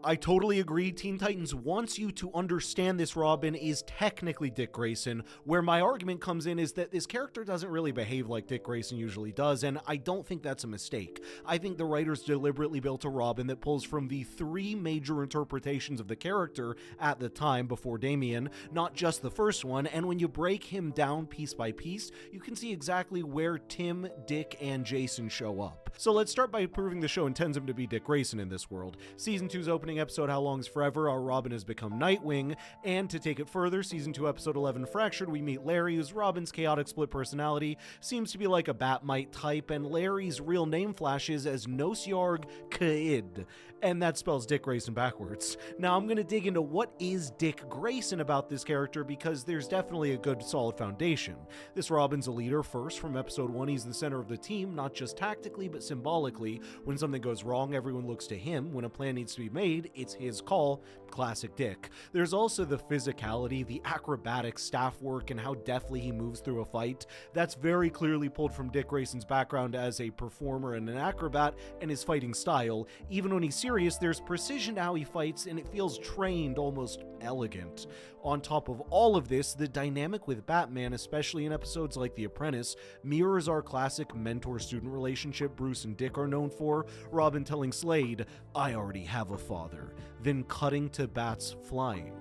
I totally agree. Teen Titans wants you to understand this Robin is technically Dick Grayson. Where my argument comes in is that this character doesn't really behave like Dick Grayson usually does, and I don't think that's a mistake. I think the writers deliberately built a Robin that pulls from the three major interpretations of the character at the time before Damian, not just the first one, and when you break him down piece by piece, you can see exactly where Tim, Dick, and Jason show up. So let's start by proving the show intends him to be Dick Grayson in this world. Season 2's opening episode, How Long's Forever, our Robin has become Nightwing, and to take it further, Season 2 episode 11, Fractured, we meet Larry, whose Robin's chaotic split personality seems to be like a Batmite type, and Larry's real name flashes as Nosyarg K'id, and that spells Dick Grayson backwards. Now I'm gonna dig into what is Dick Grayson about this character, because there's definitely a good solid foundation. This Robin's a leader first. From episode 1, he's the center of the team, not just tactically, but symbolically. When something goes wrong, everyone looks to him. When a plan needs to be made, it's his call. Classic Dick. There's also the physicality, the acrobatic staff work, and how deftly he moves through a fight. That's very clearly pulled from Dick Grayson's background as a performer and an acrobat and his fighting style. Even when he's serious, there's precision to how he fights, and it feels trained, almost elegant. On top of all of this, the dynamic with Batman, especially in episodes like The Apprentice, mirrors our classic mentor-student relationship Bruce and Dick are known for. Robin telling Slade, "I already have a father," then cutting to bats flying.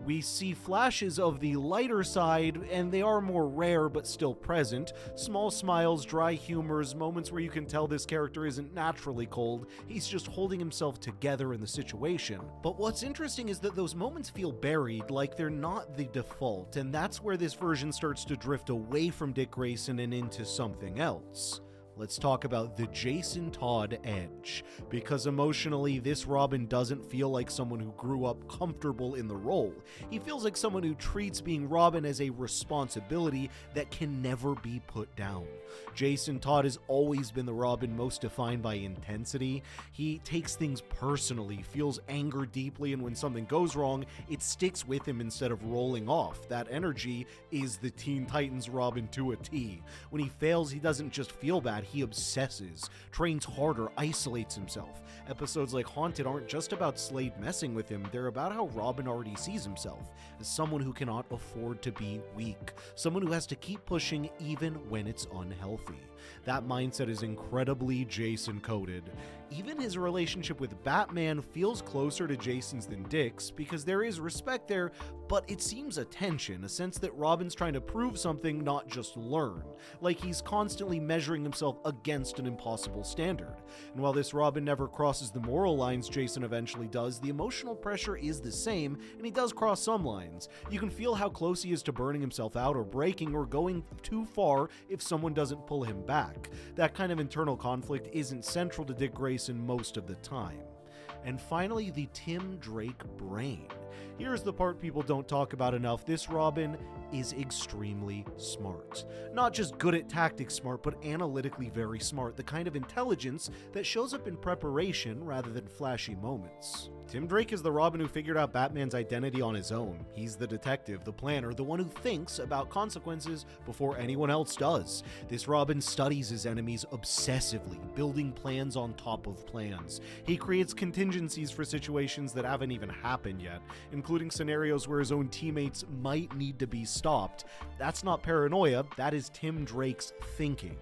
We see flashes of the lighter side, and they are more rare but still present. Small smiles, dry humors, moments where you can tell this character isn't naturally cold, he's just holding himself together in the situation. But what's interesting is that those moments feel buried, like they're not the default, and that's where this version starts to drift away from Dick Grayson and into something else. Let's talk about the Jason Todd edge, because emotionally, this Robin doesn't feel like someone who grew up comfortable in the role. He feels like someone who treats being Robin as a responsibility that can never be put down. Jason Todd has always been the Robin most defined by intensity. He takes things personally, feels anger deeply, and when something goes wrong, it sticks with him instead of rolling off. That energy is the Teen Titans Robin to a T. When he fails, he doesn't just feel bad, he obsesses, trains harder, isolates himself. Episodes like Haunted aren't just about Slade messing with him, they're about how Robin already sees himself as someone who cannot afford to be weak, someone who has to keep pushing even when it's unhealthy. That mindset is incredibly Jason-coded. Even his relationship with Batman feels closer to Jason's than Dick's, because there is respect there, but it seems a tension, a sense that Robin's trying to prove something, not just learn. Like he's constantly measuring himself against an impossible standard. And while this Robin never crosses the moral lines Jason eventually does, the emotional pressure is the same, and he does cross some lines. You can feel how close he is to burning himself out or breaking or going too far if someone doesn't pull him back. That kind of internal conflict isn't central to Dick Grayson most of the time. And finally, the Tim Drake brain. Here's the part people don't talk about enough. This Robin is extremely smart. Not just good at tactics smart, but analytically very smart. The kind of intelligence that shows up in preparation rather than flashy moments. Tim Drake is the Robin who figured out Batman's identity on his own. He's the detective, the planner, the one who thinks about consequences before anyone else does. This Robin studies his enemies obsessively, building plans on top of plans. He creates contingencies for situations that haven't even happened yet, including scenarios where his own teammates might need to be stopped. That's not paranoia, that is Tim Drake's thinking.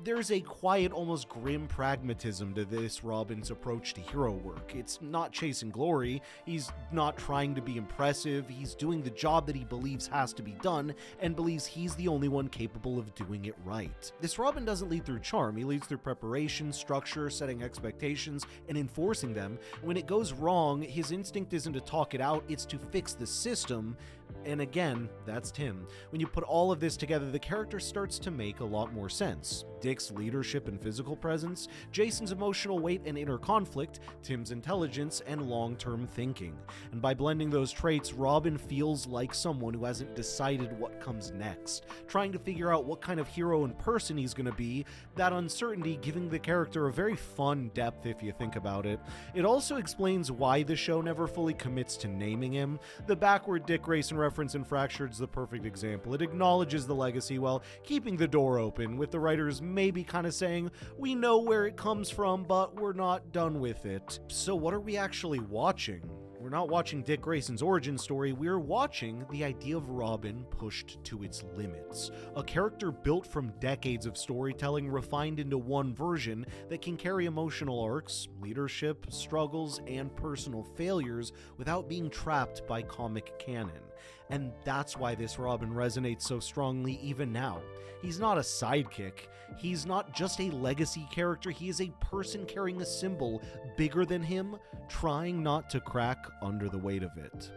There's a quiet, almost grim pragmatism to this Robin's approach to hero work. It's not chasing glory, he's not trying to be impressive, he's doing the job that he believes has to be done, and believes he's the only one capable of doing it right. This Robin doesn't lead through charm, he leads through preparation, structure, setting expectations, and enforcing them. When it goes wrong, his instinct isn't to talk it out, it's to fix the system. And again, that's Tim. When you put all of this together, the character starts to make a lot more sense. Dick's leadership and physical presence, Jason's emotional weight and inner conflict, Tim's intelligence and long-term thinking. And by blending those traits, Robin feels like someone who hasn't decided what comes next, trying to figure out what kind of hero and person he's going to be, that uncertainty giving the character a very fun depth if you think about it. It also explains why the show never fully commits to naming him. The backward Dick Grayson Grayson reference in Fractured's the perfect example. It acknowledges the legacy while keeping the door open, with the writers maybe kind of saying, we know where it comes from, but we're not done with it. So what are we actually watching? We're not watching Dick Grayson's origin story, we're watching the idea of Robin pushed to its limits. A character built from decades of storytelling refined into one version that can carry emotional arcs, leadership, struggles, and personal failures without being trapped by comic canon. And that's why this Robin resonates so strongly even now. He's not a sidekick. He's not just a legacy character. He is a person carrying a symbol bigger than him, trying not to crack under the weight of it.